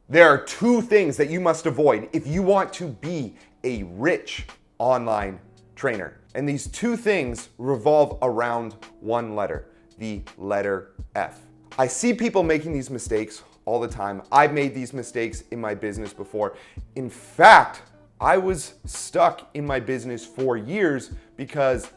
There are two things that you must avoid if you want to be a rich online trainer. And these two things revolve around one letter, the letter F. I see people making these mistakes all the time. I've made these mistakes in my business before. In fact, I was stuck in my business for years because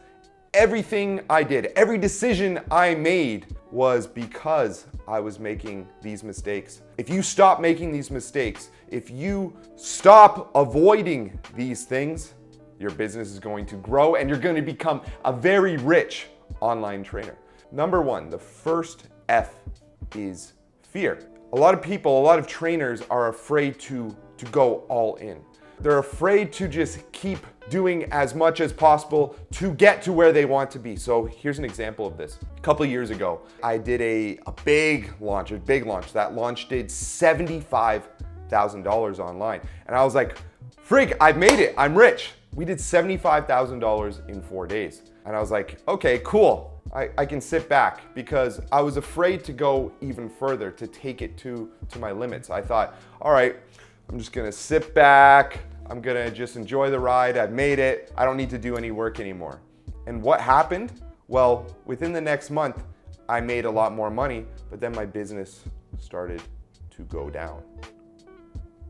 everything I did, every decision I made was because I was making these mistakes. If you stop making these mistakes, if you stop avoiding these things, your business is going to grow and you're going to become a very rich online trainer. Number one, the first F is fear. A lot of people, a lot of trainers are afraid to go all in. They're afraid to just keep doing as much as possible to get to where they want to be. So here's an example of this. A couple of years ago, I did a big launch. That launch did $75,000 online. And I was like, frig, I've made it, I'm rich. We did $75,000 in 4 days. And I was like, okay, cool. I can sit back because I was afraid to go even further, to take it to my limits. I thought, all right, I'm just gonna sit back. I'm gonna just enjoy the ride. I've made it. I don't need to do any work anymore. And what happened? Well, within the next month, I made a lot more money, but then my business started to go down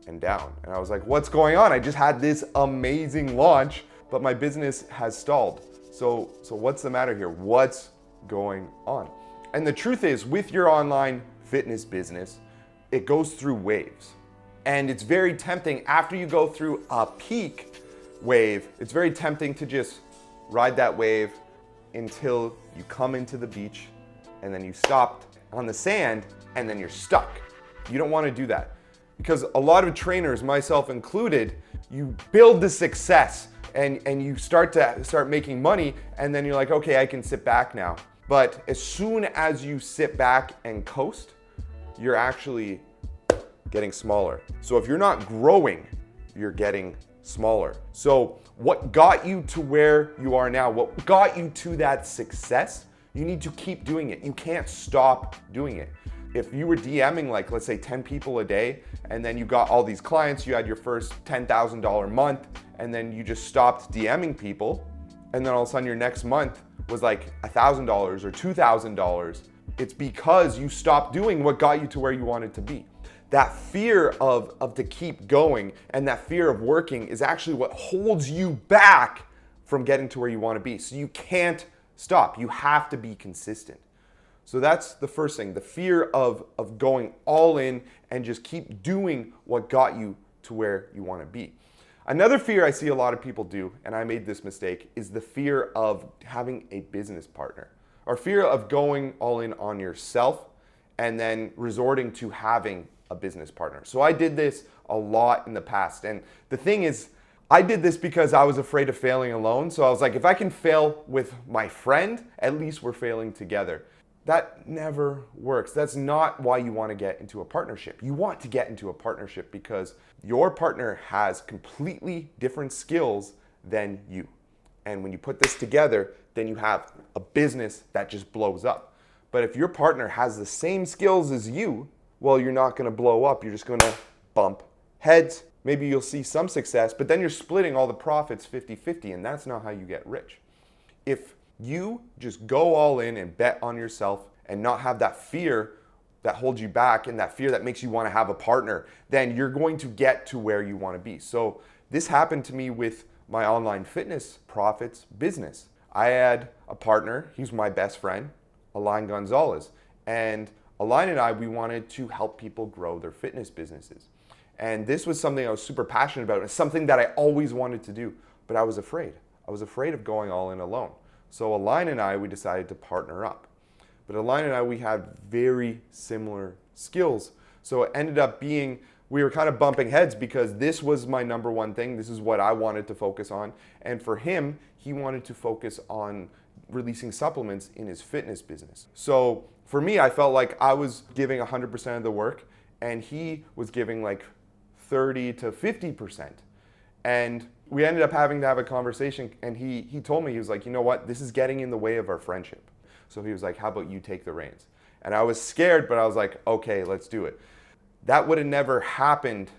and down. And I was like, what's going on? I just had this amazing launch, but my business has stalled. So what's the matter here? What's going on? And the truth is, with your online fitness business, it goes through waves. And it's very tempting after you go through a peak wave, it's very tempting to just ride that wave until you come into the beach and then you stop on the sand and then you're stuck. You don't want to do that because a lot of trainers, myself included, you build the success and you start making money and then you're like, okay, I can sit back now. But as soon as you sit back and coast, you're actually getting smaller. So if you're not growing, you're getting smaller. So what got you to where you are now, what got you to that success, you need to keep doing it. You can't stop doing it. If you were DMing like, let's say 10 people a day, and then you got all these clients, you had your first $10,000 month, and then you just stopped DMing people, and then all of a sudden your next month was like $1,000 or $2,000, it's because you stopped doing what got you to where you wanted to be. That fear of to keep going and that fear of working is actually what holds you back from getting to where you want to be. So you can't stop. You have to be consistent. So that's the first thing, the fear of going all in and just keep doing what got you to where you want to be. Another fear I see a lot of people do, and I made this mistake, is the fear of having a business partner or fear of going all in on yourself and then resorting to having a business partner. So I did this a lot in the past. And the thing is, I did this because I was afraid of failing alone. So I was like, if I can fail with my friend, at least we're failing together. That never works. That's not why you want to get into a partnership. You want to get into a partnership because your partner has completely different skills than you. And when you put this together, then you have a business that just blows up. But if your partner has the same skills as you, well, you're not going to blow up. You're just going to bump heads. Maybe you'll see some success, but then you're splitting all the profits 50-50, and that's not how you get rich. If you just go all in and bet on yourself and not have that fear that holds you back and that fear that makes you want to have a partner, then you're going to get to where you want to be. So this happened to me with my online fitness profits business. I had a partner, he's my best friend, Alain Gonzalez, and Alain and I, we wanted to help people grow their fitness businesses. And this was something I was super passionate about. It's something that I always wanted to do, but I was afraid. I was afraid of going all in alone. So Alain and I, we decided to partner up. But Alain and I, we had very similar skills. So it ended up being, we were kind of bumping heads because this was my number one thing. This is what I wanted to focus on. And for him, he wanted to focus on releasing supplements in his fitness business. So for me, I felt like I was giving 100% of the work and he was giving like 30 to 50%. And we ended up having to have a conversation and he told me, he was like, you know what, this is getting in the way of our friendship. So he was like, how about you take the reins? And I was scared, but I was like, okay, let's do it. That would have never happened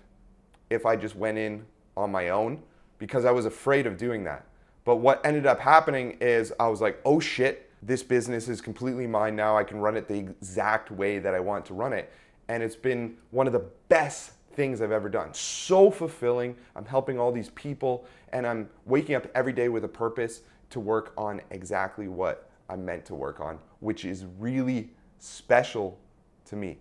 if I just went in on my own because I was afraid of doing that. But what ended up happening is I was like, oh shit, this business is completely mine now. I can run it the exact way that I want to run it. And it's been one of the best things I've ever done. So fulfilling. I'm helping all these people and I'm waking up every day with a purpose to work on exactly what I'm meant to work on, which is really special to me.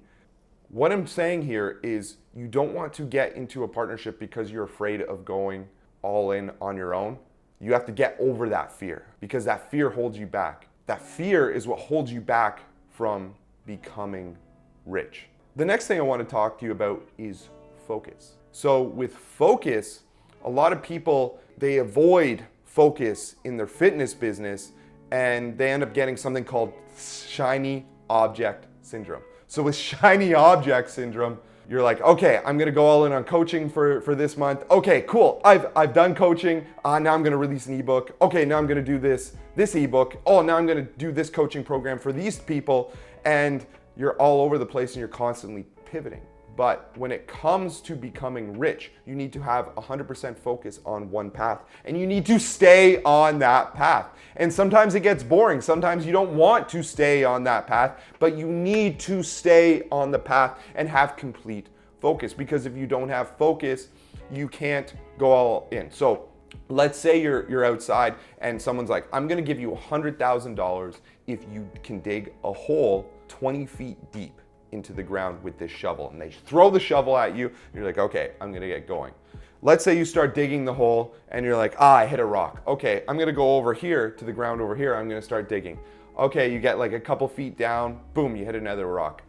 What I'm saying here is you don't want to get into a partnership because you're afraid of going all in on your own. You have to get over that fear because that fear holds you back. That fear is what holds you back from becoming rich. The next thing I want to talk to you about is focus. So with focus, a lot of people, they avoid focus in their fitness business and they end up getting something called shiny object syndrome. So with shiny object syndrome, you're like, okay, I'm gonna go all in on coaching for this month. Okay, cool, I've done coaching. Now I'm gonna release an ebook. Okay, now I'm gonna do this ebook. Oh, now I'm gonna do this coaching program for these people. And you're all over the place and you're constantly pivoting. But when it comes to becoming rich, you need to have 100% focus on one path and you need to stay on that path. And sometimes it gets boring. Sometimes you don't want to stay on that path, but you need to stay on the path and have complete focus because if you don't have focus, you can't go all in. So let's say you're outside and someone's like, I'm gonna give you $100,000 if you can dig a hole 20 feet deep into the ground with this shovel. And they throw the shovel at you and you're like, okay, I'm gonna get going. Let's say you start digging the hole and you're like, I hit a rock. Okay, I'm gonna go over here to the ground over here. I'm gonna start digging. Okay, you get like a couple feet down, boom, you hit another rock.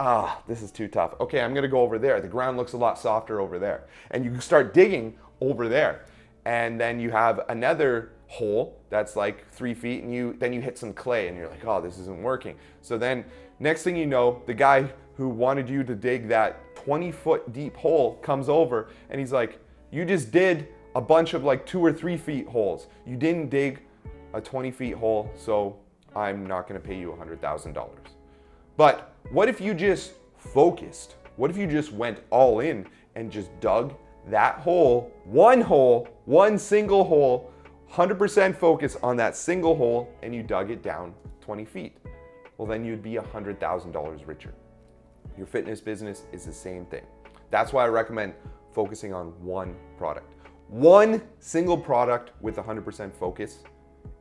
This is too tough. Okay, I'm gonna go over there. The ground looks a lot softer over there. And you start digging over there. And then you have another hole that's like 3 feet and then you hit some clay and you're like, oh, this isn't working. So then next thing you know, the guy who wanted you to dig that 20-foot deep hole comes over and he's like, you just did a bunch of like 2 or 3 feet holes. You didn't dig a 20 feet hole, so I'm not gonna pay you $100,000. But what if you just focused? What if you just went all in and just dug that hole, one single hole, 100% focus on that single hole, and you dug it down 20 feet? Well, then you'd be $100,000 richer. Your fitness business is the same thing. That's why I recommend focusing on one product. One single product with 100% focus,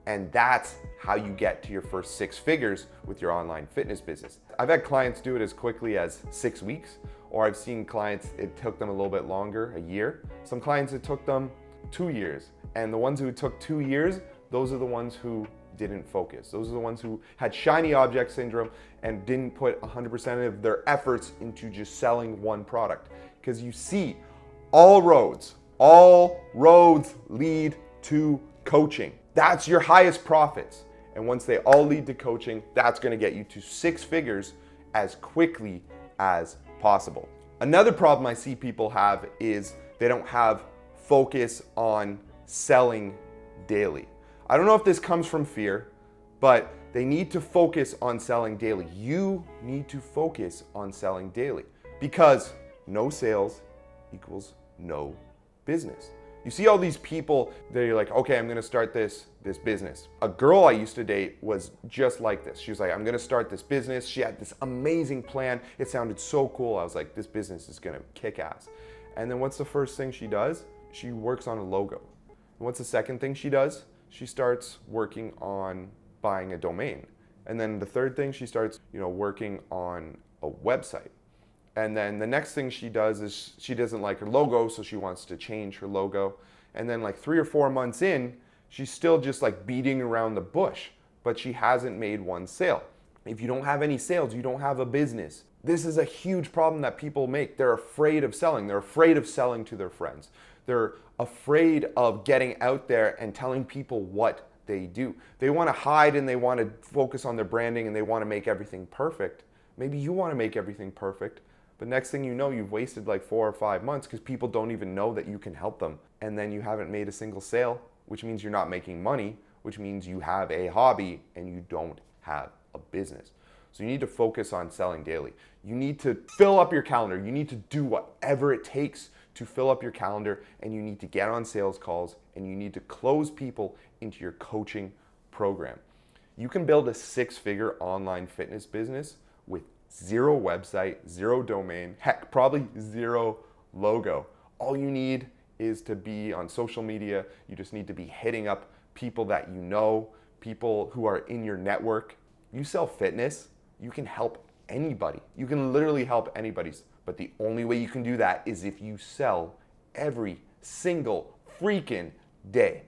and that's how you get to your first 6 figures with your online fitness business. I've had clients do it as quickly as 6 weeks, or I've seen clients, it took them a little bit longer, a year. Some clients, it took them 2 years. And the ones who took 2 years, those are the ones who didn't focus. Those are the ones who had shiny object syndrome and didn't put 100% of their efforts into just selling one product. Because you see, all roads lead to coaching. That's your highest profits. And once they all lead to coaching, that's gonna get you to 6 figures as quickly as possible. Another problem I see people have is they don't have focus on selling daily. I don't know if this comes from fear, but they need to focus on selling daily. You need to focus on selling daily because no sales equals no business. You see all these people, they're like, okay, I'm gonna start this business. A girl I used to date was just like this. She was like, I'm gonna start this business. She had this amazing plan. It sounded so cool. I was like, this business is gonna kick ass. And then what's the first thing she does? She works on a logo. And what's the second thing she does? She starts working on buying a domain. And then the third thing, she starts, working on a website. And then the next thing she does is she doesn't like her logo, so she wants to change her logo. And then like 3 or 4 months in, she's still just like beating around the bush, but she hasn't made one sale. If you don't have any sales, you don't have a business. This is a huge problem that people make. They're afraid of selling. They're afraid of selling to their friends. They're afraid of getting out there and telling people what they do. They want to hide and they want to focus on their branding and they want to make everything perfect. Maybe you want to make everything perfect, but next thing you know, you've wasted like 4 or 5 months because people don't even know that you can help them. And then you haven't made a single sale, which means you're not making money, which means you have a hobby and you don't have a business. So you need to focus on selling daily. You need to fill up your calendar. You need to do whatever it takes to fill up your calendar, and you need to get on sales calls, and you need to close people into your coaching program. You can build a six-figure online fitness business with zero website, zero domain, heck, probably zero logo. All you need is to be on social media. You just need to be hitting up people that you know, people who are in your network. You sell fitness, you can help anybody. You can literally help anybody. But the only way you can do that is if you sell every single freaking day.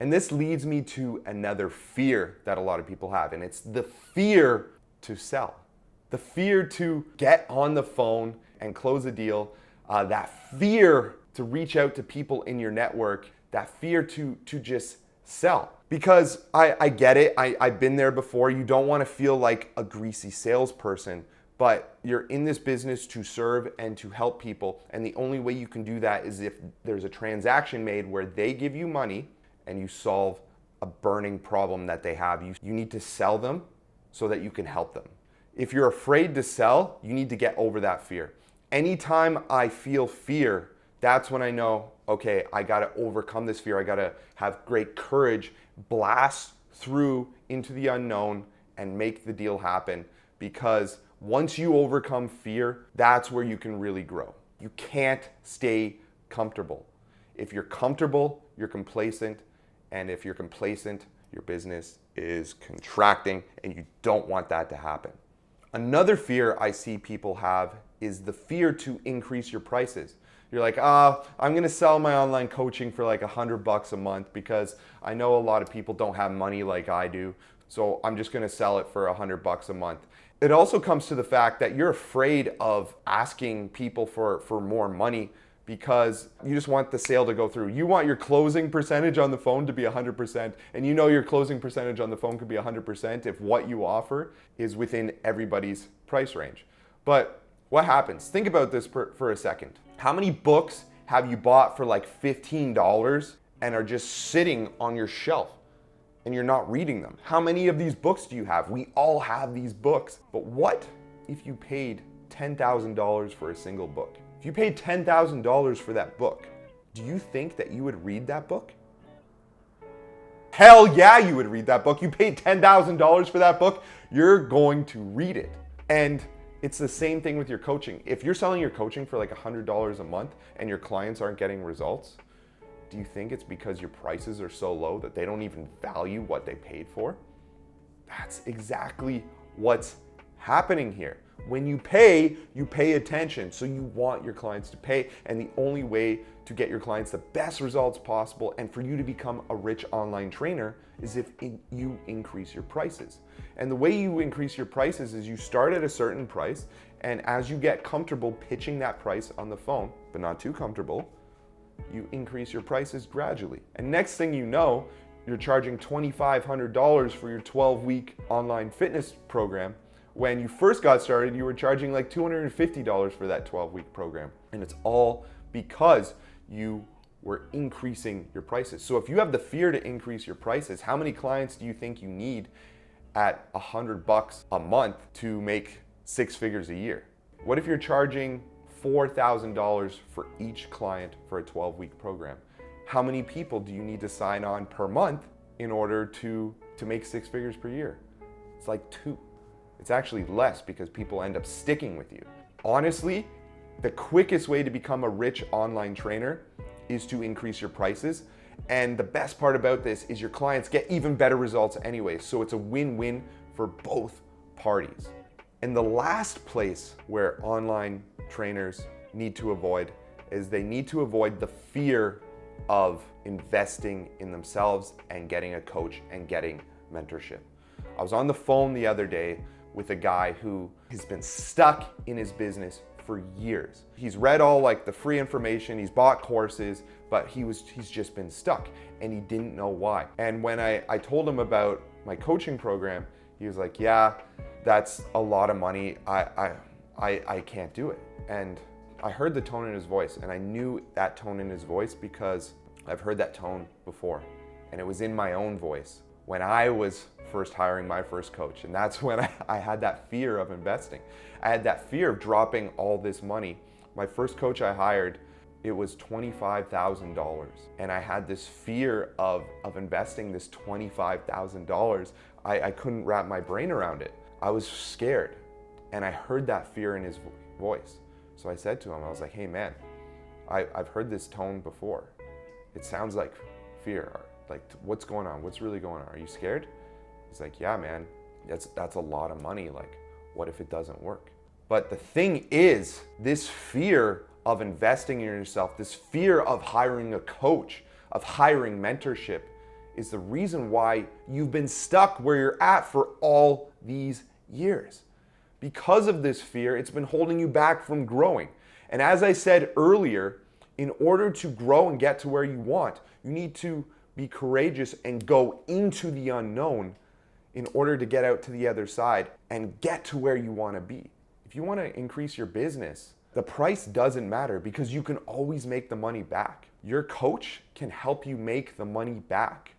And this leads me to another fear that a lot of people have, and it's the fear to sell. The fear to get on the phone and close a deal, that fear to reach out to people in your network, that fear to just sell. Because I get it, I've been there before. You don't want to feel like a greasy salesperson, but you're in this business to serve and to help people. And the only way you can do that is if there's a transaction made where they give you money and you solve a burning problem that they have. You need to sell them so that you can help them. If you're afraid to sell, you need to get over that fear. Anytime I feel fear, that's when I know, okay, I gotta overcome this fear. I gotta have great courage, blast through into the unknown and make the deal happen. Because once you overcome fear, that's where you can really grow. You can't stay comfortable. If you're comfortable, you're complacent. And if you're complacent, your business is contracting, and you don't want that to happen. Another fear I see people have is the fear to increase your prices. You're like, I'm gonna sell my online coaching for like $100 a month because I know a lot of people don't have money like I do. So I'm just gonna sell it for $100 a month. It also comes to the fact that you're afraid of asking people for more money because you just want the sale to go through. You want your closing percentage on the phone to be 100%, and you know your closing percentage on the phone could be 100% if what you offer is within everybody's price range. But what happens? Think about this for a second. How many books have you bought for like $15 and are just sitting on your shelf and you're not reading them? How many of these books do you have? We all have these books. But what if you paid $10,000 for a single book? If you paid $10,000 for that book, do you think that you would read that book? Hell yeah, you would read that book. You paid $10,000 for that book, you're going to read it. And it's the same thing with your coaching. If you're selling your coaching for like $100 a month and your clients aren't getting results, do you think it's because your prices are so low that they don't even value what they paid for? That's exactly what's happening here. When you pay attention. So you want your clients to pay. And the only way to get your clients the best results possible and for you to become a rich online trainer is if you increase your prices. And the way you increase your prices is you start at a certain price, and as you get comfortable pitching that price on the phone, but not too comfortable, you increase your prices gradually. And next thing you know, you're charging $2,500 for your 12-week online fitness program. When you first got started, you were charging like $250 for that 12-week program. And it's all because you were increasing your prices. So if you have the fear to increase your prices, how many clients do you think you need at $100 a month to make 6 figures a year? What if you're charging $4,000 for each client for a 12-week program? How many people do you need to sign on per month in order to make 6 figures per year? It's like 2. It's actually less because people end up sticking with you. Honestly, the quickest way to become a rich online trainer is to increase your prices. And the best part about this is your clients get even better results anyway. So it's a win-win for both parties. And the last place where online trainers need to avoid is they need to avoid the fear of investing in themselves and getting a coach and getting mentorship. I was on the phone the other day with a guy who has been stuck in his business for years. He's read all like the free information, he's bought courses, but he's just been stuck and he didn't know why. And when I told him about my coaching program, he was like, yeah, that's a lot of money. I can't do it. And I heard the tone in his voice, and I knew that tone in his voice because I've heard that tone before, and it was in my own voice when I was first hiring my first coach. And that's when I had that fear of investing. I had that fear of dropping all this money. My first coach I hired, it was $25,000. And I had this fear of investing this $25,000. I couldn't wrap my brain around it. I was scared. And I heard that fear in his voice. So I said to him, I was like, hey man, I've heard this tone before. It sounds like fear. Like, what's going on? What's really going on? Are you scared? He's like, yeah, man, that's a lot of money. Like, what if it doesn't work? But the thing is, this fear of investing in yourself, this fear of hiring a coach, of hiring mentorship, is the reason why you've been stuck where you're at for all these years. Because of this fear, it's been holding you back from growing. And as I said earlier, in order to grow and get to where you want, you need to be courageous and go into the unknown in order to get out to the other side and get to where you want to be. If you want to increase your business, the price doesn't matter because you can always make the money back. Your coach can help you make the money back.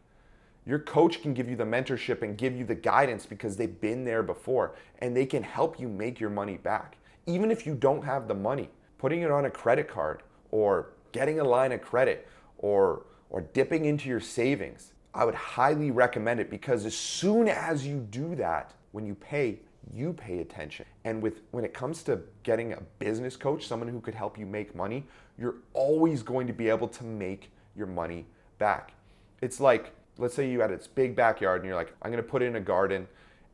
Your coach can give you the mentorship and give you the guidance because they've been there before, and they can help you make your money back. Even if you don't have the money, putting it on a credit card or getting a line of credit or dipping into your savings, I would highly recommend it because as soon as you do that, when you pay attention. And when it comes to getting a business coach, someone who could help you make money, you're always going to be able to make your money back. It's like, let's say you had this big backyard and you're like, I'm gonna put in a garden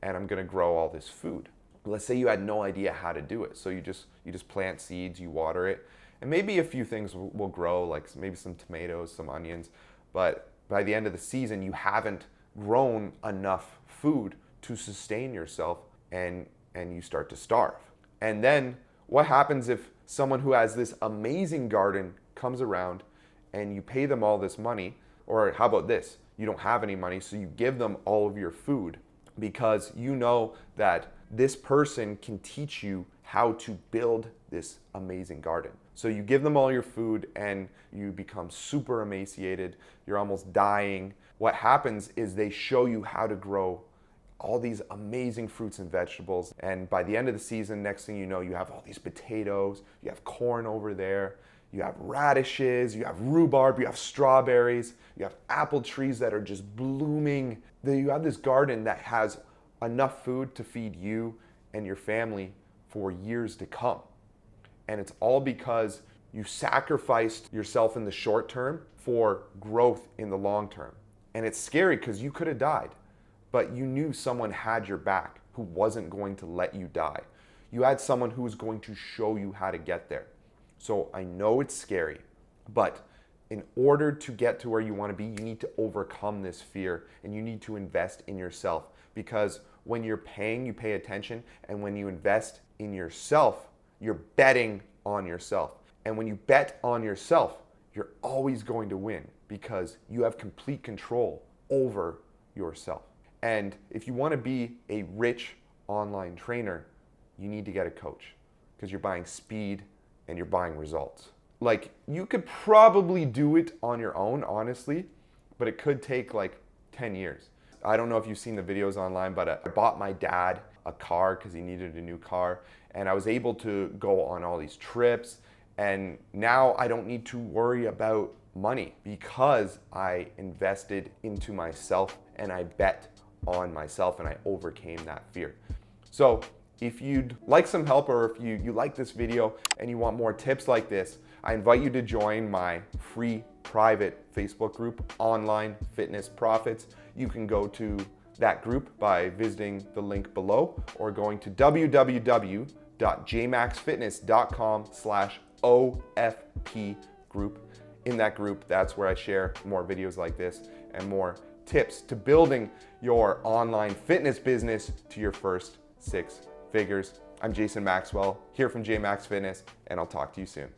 and I'm gonna grow all this food. Let's say you had no idea how to do it. So you just plant seeds, you water it, and maybe a few things will grow, like maybe some tomatoes, some onions, but by the end of the season, you haven't grown enough food to sustain yourself and you start to starve. And then what happens if someone who has this amazing garden comes around and you pay them all this money, or how about this? You don't have any money, so you give them all of your food because you know that this person can teach you how to build this amazing garden. So you give them all your food and you become super emaciated, you're almost dying. What happens is they show you how to grow all these amazing fruits and vegetables. And by the end of the season, next thing you know, you have all these potatoes, you have corn over there, you have radishes, you have rhubarb, you have strawberries, you have apple trees that are just blooming. You have this garden that has enough food to feed you and your family for years to come. And it's all because you sacrificed yourself in the short term for growth in the long term. And it's scary because you could have died, but you knew someone had your back who wasn't going to let you die. You had someone who was going to show you how to get there. So I know it's scary, but in order to get to where you want to be, you need to overcome this fear and you need to invest in yourself, because when you're paying, you pay attention, and when you invest in yourself, you're betting on yourself. And when you bet on yourself, you're always going to win because you have complete control over yourself. And if you want to be a rich online trainer, you need to get a coach because you're buying speed and you're buying results. Like, you could probably do it on your own, honestly, but it could take like 10 years. I don't know if you've seen the videos online, but I bought my dad a car because he needed a new car, and I was able to go on all these trips, and now I don't need to worry about money because I invested into myself and I bet on myself and I overcame that fear. So if you'd like some help, or if you like this video and you want more tips like this, I invite you to join my free private Facebook group, Online Fitness Profits. You can go to that group by visiting the link below or going to www.jmaxfitness.com/OFP group. In that group, that's where I share more videos like this and more tips to building your online fitness business to your first 6 figures. I'm Jason Maxwell, here from J Max Fitness, and I'll talk to you soon.